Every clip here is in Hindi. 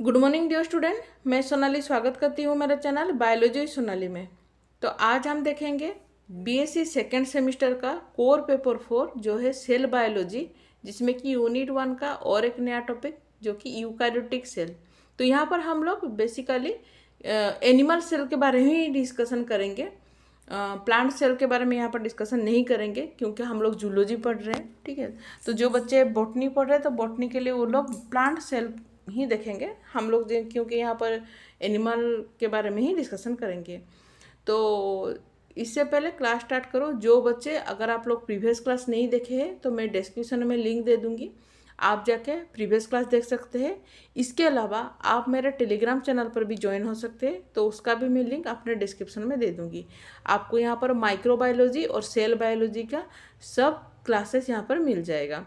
गुड मॉर्निंग डियर स्टूडेंट, मैं सोनाली स्वागत करती हूँ मेरे चैनल बायोलॉजी सोनाली में। तो आज हम देखेंगे बीएससी सेकेंड सेमेस्टर का कोर पेपर 4 जो है सेल बायोलॉजी, जिसमें कि यूनिट 1 का और एक नया टॉपिक जो कि यूकैरियोटिक सेल। तो यहाँ पर हम लोग बेसिकली एनिमल सेल के बारे में ही डिस्कशन करेंगे। प्लांट सेल के बारे में यहाँ पर डिस्कशन नहीं करेंगे क्योंकि हम लोग जूलॉजी पढ़ रहे हैं, ठीक है। तो जो बच्चे बॉटनी पढ़ रहे हैं तो बॉटनी के लिए वो लोग प्लांट सेल ही देखेंगे। हम लोग क्योंकि यहाँ पर एनिमल के बारे में ही डिस्कशन करेंगे। तो इससे पहले क्लास स्टार्ट करो, जो बच्चे अगर आप लोग प्रीवियस क्लास नहीं देखे हैं तो मैं डिस्क्रिप्शन में लिंक दे दूँगी, आप जाके प्रीवियस क्लास देख सकते हैं। इसके अलावा आप मेरे टेलीग्राम चैनल पर भी ज्वाइन हो सकते हैं, तो उसका भी मैं लिंक अपने डिस्क्रिप्शन में दे दूँगी। आपको यहाँ पर माइक्रोबायोलॉजी और सेल बायोलॉजी का सब क्लासेस यहाँ पर मिल जाएगा।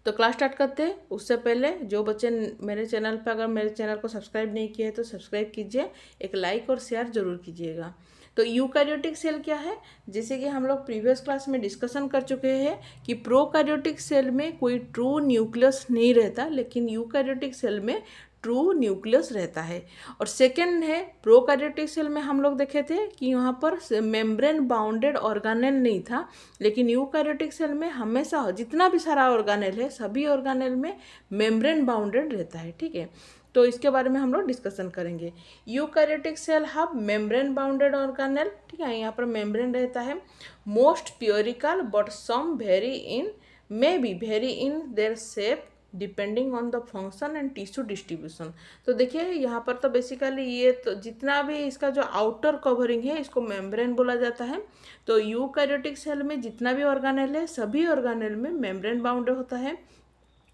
तो क्लास स्टार्ट करते हैं। उससे पहले जो बच्चे मेरे चैनल पर अगर मेरे चैनल को सब्सक्राइब नहीं किए हैं तो सब्सक्राइब कीजिए, एक लाइक और शेयर जरूर कीजिएगा। तो यूकैरियोटिक सेल क्या है, जैसे कि हम लोग प्रीवियस क्लास में डिस्कशन कर चुके हैं कि प्रोकैरियोटिक सेल में कोई ट्रू न्यूक्लियस नहीं रहता, लेकिन यूकैरियोटिक सेल में ट्रू न्यूक्लियस रहता है। और सेकेंड है प्रोकैरियोटिक सेल में हम लोग देखे थे कि यहाँ पर मेम्ब्रेन बाउंडेड ऑर्गेनेल नहीं था, लेकिन यूकैरियोटिक सेल में हमेशा जितना भी सारा ऑर्गेनेल है सभी ऑर्गेनेल में मेम्ब्रेन बाउंडेड रहता है, ठीक है। तो इसके बारे में हम लोग डिस्कशन करेंगे। Eukaryotic cell have membrane bounded organelle, ठीक है, यहाँ पर मेम्ब्रेन रहता है। Most spherical but some vary in may be vary in their shape depending on the function and tissue distribution. तो देखिए यहाँ पर तो बेसिकली ये तो जितना भी इसका जो आउटर कवरिंग है इसको मेम्ब्रेन बोला जाता है। तो यूकैरियोटिक सेल में जितना भी ऑर्गेनेल है सभी ऑर्गेनेल में मेम्ब्रेन बाउंडेड होता है।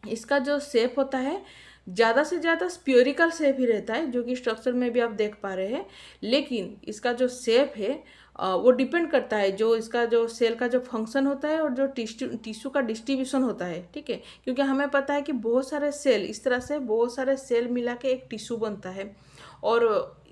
इसका जो शेप होता है ज़्यादा से ज़्यादा स्पियरिकल शेप ही रहता है, जो कि स्ट्रक्चर में भी आप देख पा रहे हैं। लेकिन इसका जो शेप है वो डिपेंड करता है जो इसका जो सेल का जो फंक्शन होता है और जो टिश्यू का डिस्ट्रीब्यूशन होता है, ठीक है। क्योंकि हमें पता है कि बहुत सारे सेल इस तरह से बहुत सारे सेल मिला के एक टिश्यू बनता है और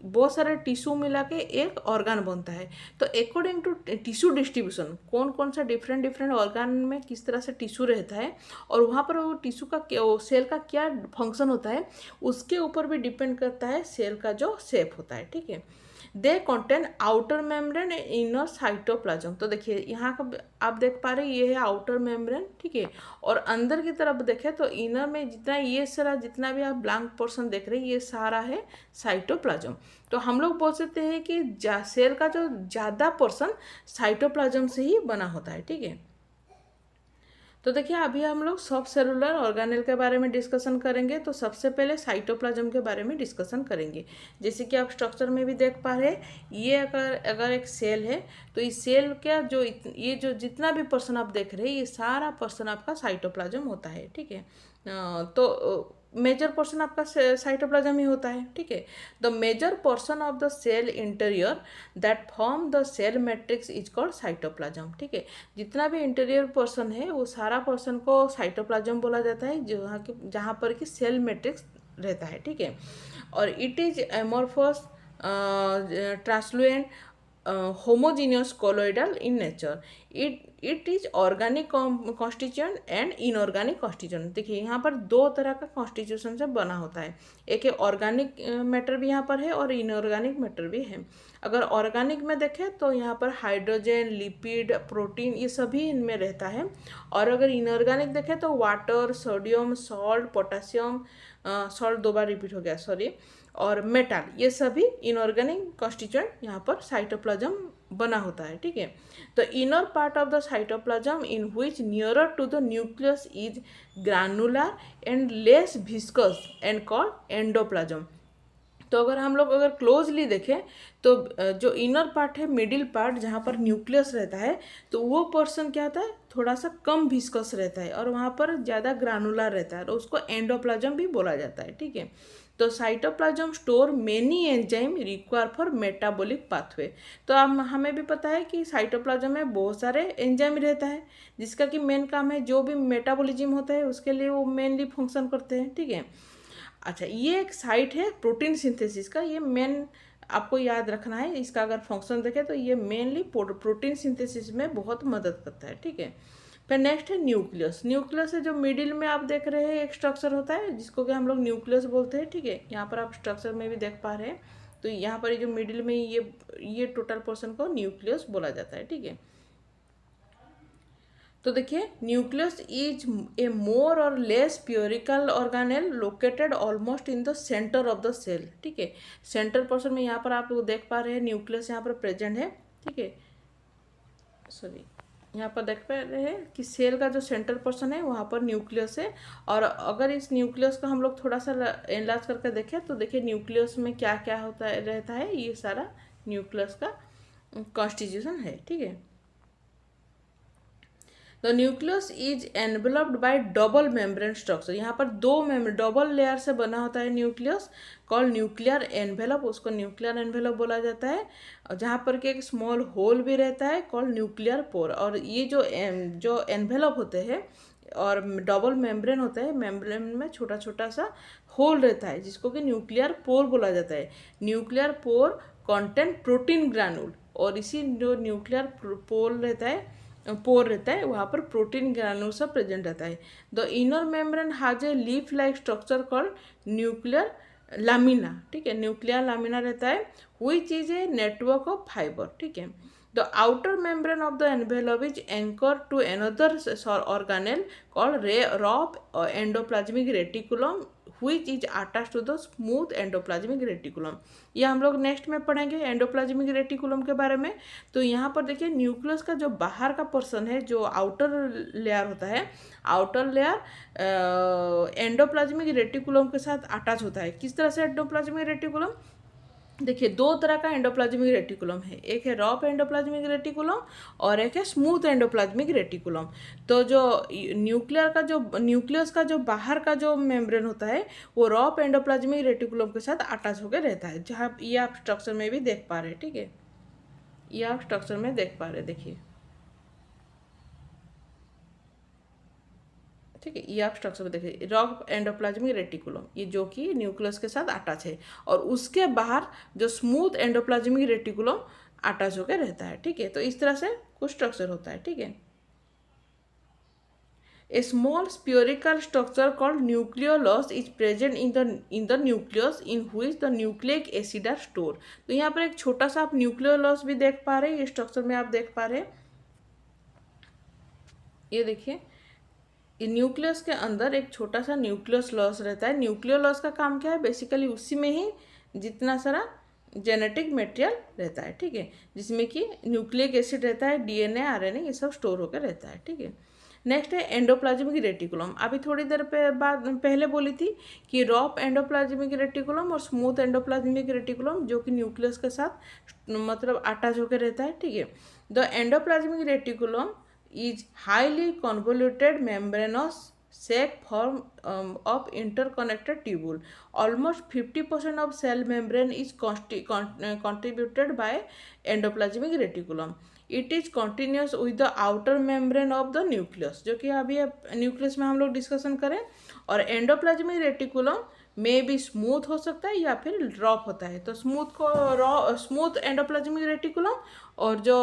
बहुत सारे टिश्यू मिला के एक ऑर्गन बनता है। तो अकॉर्डिंग टू टिश्यू डिस्ट्रीब्यूशन कौन कौन सा डिफरेंट डिफरेंट ऑर्गन में किस तरह से टिश्यू रहता है और वहाँ पर वो टिश्यू का सेल का क्या फंक्शन होता है, उसके ऊपर भी डिपेंड करता है सेल का जो शेप होता है, ठीक है। They contain outer membrane and inner cytoplasm. तो देखिए यहाँ का आप देख पा रहे हैं ये है आउटर मेम्ब्रेन, ठीक है। और अंदर की तरफ देखें तो इनर में जितना ये सारा जितना भी आप ब्लैंक पोर्शन देख रहे हैं ये सारा है साइटोप्लाज्म। तो हम लोग बोल सकते हैं कि सेल का जो ज़्यादा पोर्शन साइटोप्लाज्म से ही बना होता है, ठीक है। तो देखिए अभी हम लोग सब सेलुलर ऑर्गेनेल के बारे में डिस्कशन करेंगे। तो सबसे पहले साइटोप्लाज्म के बारे में डिस्कशन करेंगे। जैसे कि आप स्ट्रक्चर में भी देख पा रहे हैं, ये अगर एक सेल है तो इस सेल का जो ये जो जितना भी पर्सन आप देख रहे हैं ये सारा पर्सन आपका साइटोप्लाज्म होता है, ठीक है। तो मेजर पोर्शन आपका साइटोप्लाज्म ही होता है, ठीक है। The major portion of the cell interior that form the cell matrix is called cytoplasm, ठीक है। जितना भी इंटीरियर पोर्शन है वो सारा पोर्शन को साइटोप्लाज्म बोला जाता है, जहाँ पर कि सेल मैट्रिक्स रहता है, ठीक है। और it is amorphous translucent homogeneous colloidal in nature. It is organic constituent and inorganic constituent. देखिए यहाँ पर दो तरह का कॉन्स्टिट्यूशन से बना होता है, एक है ऑर्गेनिक मैटर भी यहाँ पर है और इनऑर्गेनिक मैटर भी है। अगर ऑर्गेनिक में देखें तो यहाँ पर हाइड्रोजन, लिपिड, प्रोटीन ये सभी इनमें रहता है। और अगर इनऑर्गेनिक देखें तो water, sodium, salt, potassium, salt दो बार रिपीट हो गया सॉरी, और मेटल ये सभी इनऑर्गेनिक कॉन्स्टिट्यूएंट यहाँ पर साइटोप्लाज्म बना होता है, ठीक है। तो inner part of the cytoplasm in which nearer to the nucleus is granular and less viscous and called endoplasm. तो अगर क्लोजली देखें तो जो इनर पार्ट है, मिडिल पार्ट जहाँ पर न्यूक्लियस रहता है, तो वो पोर्शन क्या होता है थोड़ा सा कम विस्कस रहता है और वहाँ पर ज़्यादा ग्रानुलर रहता है और उसको एंडोप्लाज्म भी बोला जाता है, ठीक है। तो cytoplasm store many enzyme require for metabolic pathway. तो अब हमें भी पता है कि साइटोप्लाज्म में बहुत सारे एंजाइम रहता है जिसका कि मेन काम है जो भी मेटाबॉलिज्म होता है उसके लिए वो मेनली फंक्शन करते हैं, ठीक है। अच्छा, ये एक साइट है प्रोटीन सिंथेसिस का, ये मेन आपको याद रखना है। इसका अगर फंक्शन देखें तो ये मेनली प्रोटीन सिंथेसिस में बहुत मदद करता है, ठीक है। फिर नेक्स्ट है न्यूक्लियस। न्यूक्लियस है जो मिडिल में आप देख रहे हैं एक स्ट्रक्चर होता है जिसको कि हम लोग न्यूक्लियस बोलते हैं, ठीक है। यहाँ पर आप स्ट्रक्चर में भी देख पा रहे हैं। तो यहाँ पर ये जो मिडिल में ये टोटल पोर्शन को न्यूक्लियस बोला जाता है, ठीक है। तो देखिए nucleus is a more or less spherical organelle located almost in the centre of the cell, ठीक है। सेंटर पोर्शन में यहाँ पर आप देख पा रहे हैं न्यूक्लियस यहाँ पर प्रेजेंट है, ठीक है। सॉरी, यहाँ पर देख पा रहे हैं कि सेल का जो सेंटर पोर्शन है वहाँ पर न्यूक्लियस है। और अगर इस न्यूक्लियस को हम लोग थोड़ा सा एनलार्ज करके देखें तो देखिए न्यूक्लियस में क्या क्या होता है रहता है, ये सारा न्यूक्लियस का कॉन्स्टिट्यूशन है, ठीक है। The nucleus is enveloped bye double membrane structure. यहाँ पर दो डबल लेयर से बना होता है न्यूक्लियस, कॉल्ड न्यूक्लियर एनवेलप, उसको न्यूक्लियर एनवेलप बोला जाता है। जहाँ पर कि एक स्मॉल होल भी रहता है कॉल्ड न्यूक्लियर पोर। और ये जो एनवेलप होते हैं और डबल मेम्ब्रेन होता है, मेम्ब्रेन में छोटा छोटा सा होल रहता है जिसको कि न्यूक्लियर पोर बोला जाता है। Nuclear pore content protein granule, और इसी जो न्यूक्लियर पोर रहता है वहाँ पर प्रोटीन ग्रैनुल सब प्रेजेंट रहता है। The inner membrane has a leaf like structure called nuclear lamina, ठीक है। न्यूक्लियर लामिना रहता है which is a network of fibre, ठीक है। The outer membrane of the envelope is anchor to another organelle called rough endoplasmic reticulum which is attached to the smooth endoplasmic reticulum। ये हम लोग नेक्स्ट में पढ़ेंगे एंडोप्लाज्मिक रेटिकुलम के बारे में। तो यहाँ पर देखिए न्यूक्लियस का जो बाहर का पोर्शन है, जो आउटर लेयर होता है, आउटर लेयर एंडोप्लाज्मिक रेटिकुलम के साथ अटैच होता है। किस तरह से एंडोप्लाज्मिक रेटिकुलम? देखिए दो तरह का एंडोप्लाज्मिक रेटिकुलम है, एक है रॉफ एंडोप्लाज्मिक रेटिकुलम और एक है स्मूथ एंडोप्लाज्मिक रेटिकुलम। तो जो न्यूक्लियस का जो बाहर का जो मेम्ब्रेन होता है वो रॉफ एंडोप्लाज्मिक रेटिकुलम के साथ अटैच होकर रहता है, जहाँ ये आप स्ट्रक्चर में भी देख पा रहे हैं, ठीक है। ये आप स्ट्रक्चर में देख पा रहे हैं, देखिए, ठीक है। ये आप स्ट्रक्चर में देखिए रॉफ एंडोप्लाज्मिक रेटिकुलम, ये जो कि न्यूक्लियस के साथ अटैच है, और उसके बाहर जो स्मूथ एंडोप्लाज्मिक रेटिकुलम अटैच होकर रहता है, ठीक है। तो इस तरह से कुछ स्ट्रक्चर होता है, ठीक है। A small spherical structure called nucleolus is present in the nucleus in which the nucleic acid are stored। तो यहाँ पर एक छोटा सा आप न्यूक्लियोलस भी देख पा रहे हैं, ये स्ट्रक्चर में आप देख पा रहे हैं। ये देखिए न्यूक्लियस के अंदर एक छोटा सा न्यूक्लियस लॉस रहता है। न्यूक्लियोलस का काम क्या है? बेसिकली उसी में ही जितना सारा जेनेटिक मटेरियल रहता है, ठीक है, जिसमें कि न्यूक्लिक एसिड रहता है, डीएनए, आरएनए, ये सब स्टोर होकर रहता है, ठीक है। नेक्स्ट है एंडोप्लाज्मिक रेटिकुलम। अभी थोड़ी देर पहले बोली थी कि रॉफ एंडोप्लाज्मिक रेटिकुलम और स्मूथ एंडोप्लाज्मिक रेटिकुलम जो कि न्यूक्लियस के साथ मतलब अटैच होकर रहता है, ठीक है। The endoplasmic reticulum is highly convoluted membranous sac form of interconnected tubule. Almost 50% of cell membrane is contributed by endoplasmic reticulum. It is continuous with the outer membrane of the nucleus, जो कि अभी न्यूक्लियस में हम लोग डिस्कशन करें। और एंडोप्लाज्मिक रेटिकुलम में भी स्मूथ हो सकता है या फिर रॉफ होता है। तो स्मूथ एंडोप्लाज्मिक रेटिकुलम और जो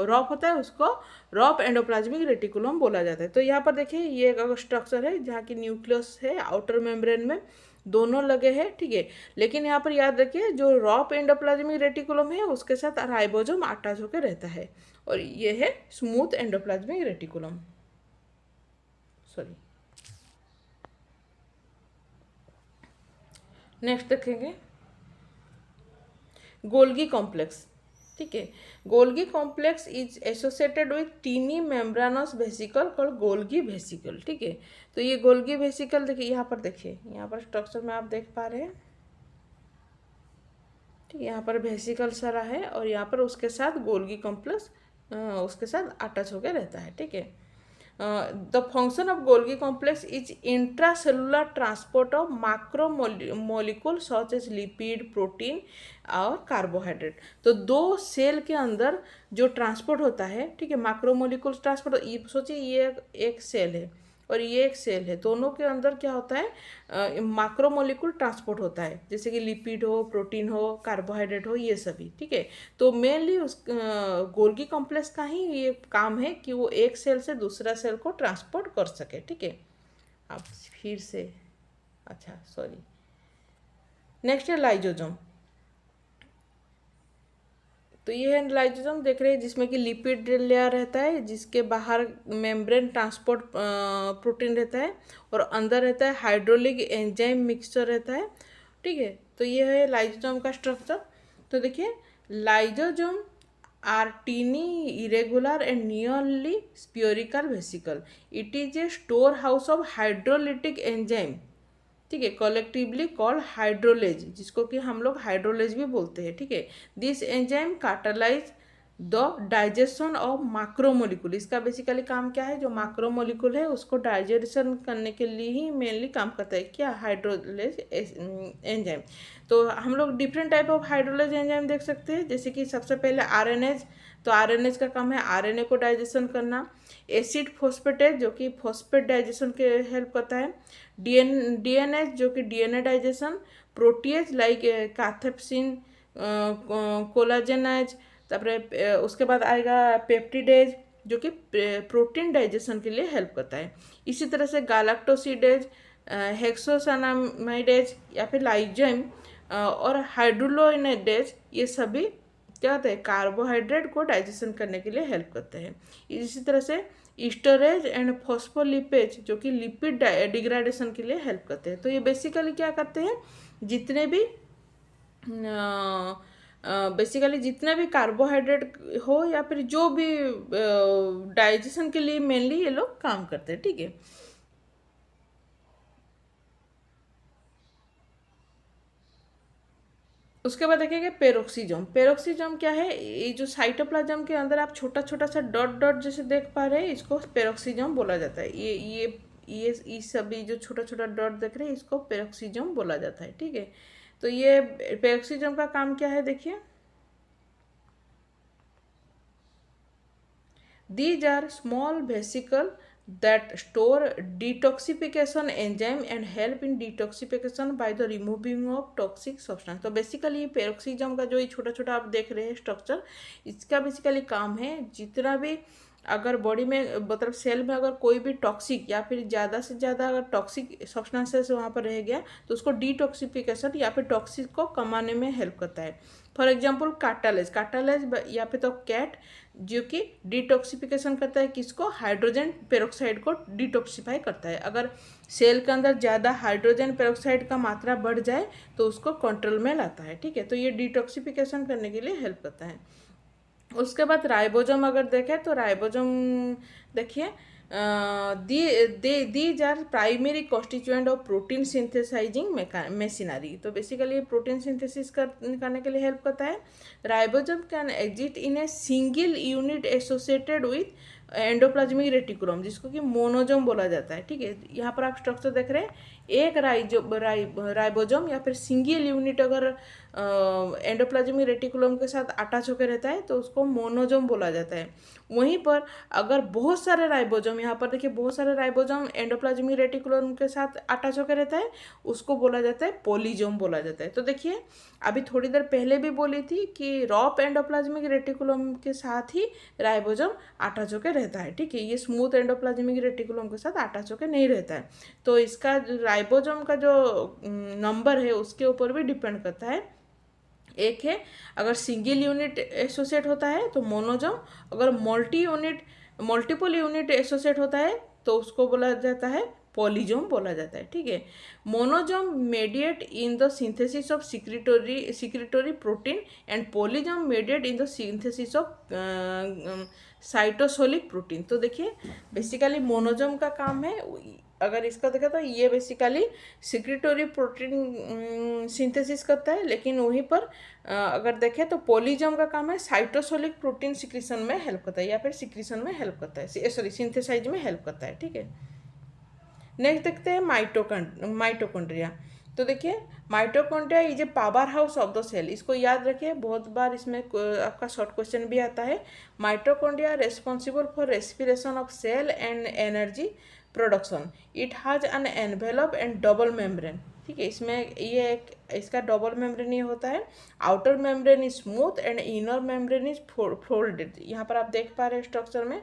रॉफ होता है उसको रॉफ एंडोप्लाज्मिक रेटिकुलम बोला जाता है। तो यहाँ पर देखिए ये एक स्ट्रक्चर है जहाँ की न्यूक्लियस है आउटर मेम्ब्रेन में दोनों लगे हैं, ठीक है। लेकिन यहाँ पर याद रखिए जो रॉफ एंडोप्लाज्मिक रेटिकुलम है उसके साथ राइबोसोम अटैच होकर रहता है, और ये है smooth endoplasmic reticulum. Sorry, next देखेंगे गोल्गी कॉम्प्लेक्स, ठीक है। Golgi complex is associated with tiny membranous vesicle called Golgi vesicle, ठीक है। तो ये गोल्गी वेसिकल देखिए यहाँ पर, देखिए यहाँ पर स्ट्रक्चर में आप देख पा रहे हैं, ठीक है। यहाँ पर वेसिकल सारा है और यहाँ पर उसके साथ गोल्गी कॉम्प्लेक्स उसके साथ अटैच होकर रहता है, ठीक है। The function of Golgi complex is intracellular transport of macromolecule such as lipid, protein और कार्बोहाइड्रेट। तो दो सेल के अंदर जो ट्रांसपोर्ट होता है, ठीक है, माक्रो मोलिकुल ट्रांसपोर्ट। सोचिए ये एक सेल है और ये एक सेल है, दोनों के अंदर क्या होता है, मैक्रोमोलिक्यूल ट्रांसपोर्ट होता है, जैसे कि लिपिड हो, प्रोटीन हो, कार्बोहाइड्रेट हो, ये सभी, ठीक है। तो मेनली उस गोल्गी कॉम्प्लेक्स का ही ये काम है कि वो एक सेल से दूसरा सेल को ट्रांसपोर्ट कर सके, ठीक है। अब फिर से, अच्छा सॉरी, नेक्स्ट है लाइजोजोम। तो ये है लाइजोसोम, देख रहे हैं, जिसमें कि लिपिड लेयर रहता है, जिसके बाहर मेम्ब्रेन ट्रांसपोर्ट प्रोटीन रहता है, और अंदर रहता है हाइड्रोलिक एंजाइम मिक्सचर रहता है, ठीक है। तो ये है लाइजोसोम का स्ट्रक्चर। तो देखिए, lysosome are tiny, irregular and nearly spherical vesicle. It is a storehouse of hydrolytic enzyme, ठीक है, कलेक्टिवली कॉल्ड हाइड्रोलेज, जिसको कि हम लोग हाइड्रोलेज भी बोलते हैं, ठीक है। This enzyme catalyse the digestion of macromolecule. इसका बेसिकली काम क्या है, जो मैक्रोमोलिक्यूल है उसको डाइजेशन करने के लिए ही मेनली काम करता है, क्या, हाइड्रोलेज एंजाइम। तो हम लोग different type of hydrolase enzyme देख सकते हैं, जैसे कि सबसे पहले आरएनएज। तो आरएनएज का काम है आरएनए को डाइजेशन करना। एसिड फोस्फेटेज, जो कि फोस्फेट डाइजेशन के हेल्प करता है। डीएनएज, जो कि DNA digestion. Protease like cathepsin, collagenase. तापर उसके बाद आएगा पेप्टिडेज, जो कि प्रोटीन डाइजेशन के लिए हेल्प करता है। इसी तरह से गालैक्टोसिडेज, हेक्सोसानामाइडेज या फिर लाइजोइम और हाइड्रोलोइनेडेज, ये सभी क्या होता है, कार्बोहाइड्रेट को डाइजेशन करने के लिए हेल्प करते हैं। इसी तरह से स्टोरेज एंड फॉस्फोलिपेज, जो कि लिपिड डिग्रेडेशन के लिए हेल्प करते हैं। तो ये बेसिकली क्या करते हैं, जितने भी बेसिकली जितने भी कार्बोहाइड्रेट हो या फिर जो भी डाइजेशन के लिए मेनली ये लोग काम करते हैं, ठीक है। उसके बाद देखेंगे पेरोक्सीजोम। पेरोक्सीजोम क्या है, ये जो साइटोप्लाज्म के अंदर आप छोटा छोटा सा डॉट डॉट जैसे देख पा रहे हैं, इसको पेरोक्सीजोम बोला जाता है। ये सभी जो छोटा छोटा डॉट देख रहे हैं, इसको पेरोक्सीजोम बोला जाता है, ठीक है। तो ये पेरोक्सीजोम का काम क्या है, देखिए, these are small vesicle that store detoxification enzyme and help in detoxification by the removing of toxic substance। तो बेसिकली पेरोक्सीजम का जो ये छोटा छोटा आप देख रहे हैं स्ट्रक्चर, इसका बेसिकली काम है, जितना भी अगर बॉडी में मतलब सेल में अगर कोई भी टॉक्सिक या फिर ज़्यादा से ज़्यादा अगर टॉक्सिक सब्सटेंसेस वहाँ पर रह गया, तो उसको डिटॉक्सिफिकेशन या फिर टॉक्सिक को कमाने में हेल्प करता है। फॉर एग्जांपल काटालेज या फिर तो कैट, जो कि डिटॉक्सिफिकेशन करता है, किसको, हाइड्रोजन पेरोक्साइड को डिटॉक्सिफाई करता है। अगर सेल के अंदर ज़्यादा हाइड्रोजन पेरोक्साइड का मात्रा बढ़ जाए तो उसको कंट्रोल में लाता है, ठीक है। तो ये डिटॉक्सिफिकेशन करने के लिए हेल्प करता है। उसके बाद राइबोसोम अगर देखें, तो राइबोसोम देखिए, these are primary constituent of protein synthesizing machinery. तो बेसिकली प्रोटीन सिंथेसिस करने के लिए हेल्प करता है। Ribosome can exist in a single unit associated with endoplasmic reticulum, जिसको कि मोनोजोम बोला जाता है, ठीक है। यहाँ पर आप स्ट्रक्चर देख रहे हैं, एक राइबोसोम या फिर सिंगल यूनिट अगर एंडोप्लाज्मिक रेटिकुलम के साथ अटैच होकर रहता है तो उसको मोनोजोम बोला जाता है। वहीं पर अगर बहुत सारे राइबोसोम, यहाँ पर देखिए बहुत सारे राइबोसोम एंडोप्लाज्मिक रेटिकुलम के साथ अटैच होकर रहता है, उसको बोला जाता है पॉलीजोम बोला जाता है। तो देखिए, अभी थोड़ी देर पहले भी बोली थी कि रॉप एंडोप्लाज्मिक रेटिकुलम के साथ ही राइबोसोम अटैच होकर रहता है, ठीक है। ये स्मूथ एंडोप्लाज्मिक रेटिकुलम के साथ अटैच होकर नहीं रहता है। तो इसका राइबोसोम का जो नंबर है उसके ऊपर भी डिपेंड करता है। एक है, अगर सिंगल यूनिट एसोसिएट होता है तो मोनोजोम, अगर मल्टीपल यूनिट एसोसिएट होता है तो उसको बोला जाता है पॉलीजोम बोला जाता है, ठीक है। Monosome mediate in the synthesis of secretory protein and polysome mediate in the synthesis of cytosolic protein. तो देखिए, बेसिकली मोनोजोम का काम है, अगर इसका देखा तो ये बेसिकली सिक्रिटोरी प्रोटीन सिंथेसिस करता है, लेकिन वहीं पर अगर देखें तो पॉलीजोम का काम है साइटोसोलिक प्रोटीन सिक्रीशन में हेल्प करता है या फिर सिक्रीशन में हेल्प करता है, सॉरी सिंथेसाइज में हेल्प करता है, ठीक है। नेक्स्ट देखते हैं माइटोकॉन्ड्रिया। तो देखिए, mitochondria is a powerhouse of the cell. इसको याद रखिए, बहुत बार इसमें आपका शॉर्ट क्वेश्चन भी आता है। Mitochondria responsible for respiration of cell and energy production. It has an envelope and double membrane. ठीक है, इसमें ये एक इसका डबल मेम्ब्रेन ये होता है। Outer membrane is smooth and inner membrane is folded. यहाँ पर आप देख पा रहे हैं स्ट्रक्चर में,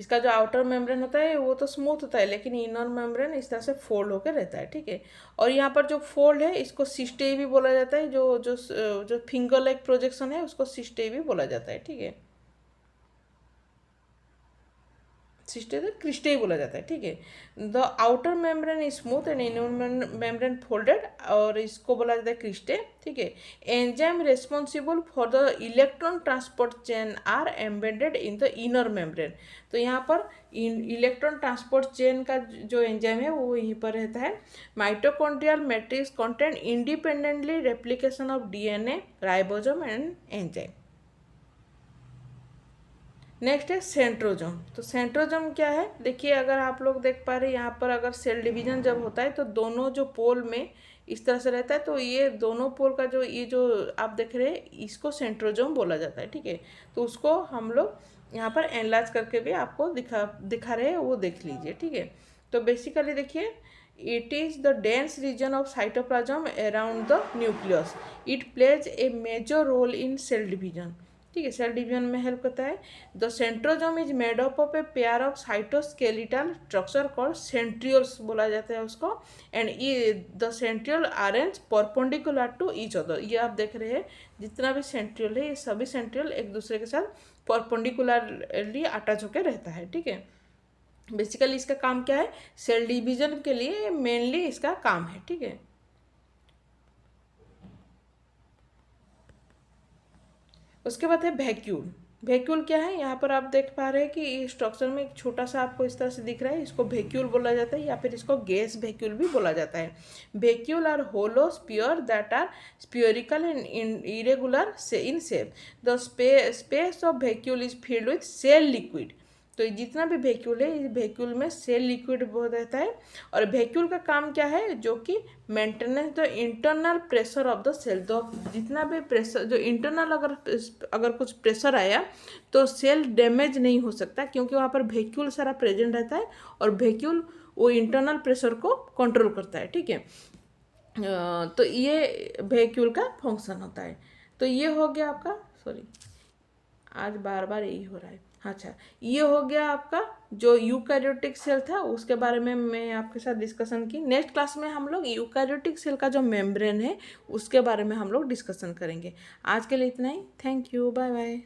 इसका जो आउटर मेम्ब्रेन होता है वो तो स्मूथ होता है, लेकिन इनर मेम्ब्रेन इस तरह से फोल्ड होकर रहता है। ठीक है, और यहाँ पर जो फोल्ड है इसको सिस्टे भी बोला जाता है। जो जो जो फिंगर लाइक प्रोजेक्शन है उसको सिस्टे भी बोला जाता है। ठीक है, सिस्टे तो क्रिस्टे ही बोला जाता है। ठीक है, the outer membrane is smooth and inner membrane folded, और इसको बोला जाता है क्रिस्टे। ठीक है, enzyme responsible for the electron transport chain are embedded in the inner membrane. तो यहाँ पर इलेक्ट्रॉन ट्रांसपोर्ट चेन का जो एंजाइम है वो यहीं पर रहता है। Mitochondrial matrix contain independently replication of DNA, ribosome and enzyme. Next है सेंट्रोजोम। तो सेंट्रोजोम क्या है, देखिए अगर आप लोग देख पा रहे हैं यहाँ पर, अगर सेल डिवीजन जब होता है तो दोनों जो पोल में इस तरह से रहता है, तो ये दोनों पोल का जो ये जो आप देख रहे हैं इसको सेंट्रोजोम बोला जाता है। ठीक है, तो उसको हम लोग यहाँ पर एनलार्ज करके भी आपको दिखा रहे हैं, वो देख लीजिए। ठीक है, तो बेसिकली देखिए, it is the dense region of cytoplasm around the nucleus. It plays a major role in cell division. ठीक है, सेल डिवीजन में हेल्प करता है। The centrosome is made up of a pair of cytoskeletal structure called centrioles बोला जाता है उसको, एंड ये the centriole arrange perpendicular to each other. ये आप देख रहे हैं जितना भी सेंट्रियोल है ये सभी सेंट्रियोल एक दूसरे के साथ परपेंडिकुलरली अटैच होकर रहता है। ठीक है, बेसिकली इसका काम क्या है, सेल डिवीजन के लिए मेनली इसका काम है। ठीक है, उसके बाद है वैक्यूल। वैक्यूल क्या है, यहाँ पर आप देख पा रहे हैं कि इस स्ट्रक्चर में एक छोटा सा आपको इस तरह से दिख रहा है, इसको वैक्यूल बोला जाता है, या फिर इसको गैस वैक्यूल भी बोला जाता है। Vacuole are hollow sphere that are spherical and irregular in shape. The space of vacuole is filled with cell liquid. तो जितना भी वैक्यूल है इस वैक्यूल में सेल लिक्विड बहुत रहता है। और वैक्यूल का काम क्या है, जो कि maintenance the internal pressure of the cell. तो जितना भी प्रेशर जो इंटरनल अगर कुछ प्रेशर आया तो सेल डैमेज नहीं हो सकता, क्योंकि वहाँ पर वैक्यूल सारा प्रेजेंट रहता है, और वैक्यूल वो इंटरनल प्रेशर को कंट्रोल करता है। ठीक है, तो ये वैक्यूल का फंक्शन होता है। तो ये हो गया आपका, सॉरी आज बार बार यही हो रहा है। अच्छा, ये हो गया आपका जो यूकैरियोटिक सेल था उसके बारे में मैं आपके साथ डिस्कशन की। नेक्स्ट क्लास में हम लोग यूकैरियोटिक सेल का जो मेम्ब्रेन है उसके बारे में हम लोग डिस्कशन करेंगे। आज के लिए इतना ही। Thank you, bye bye.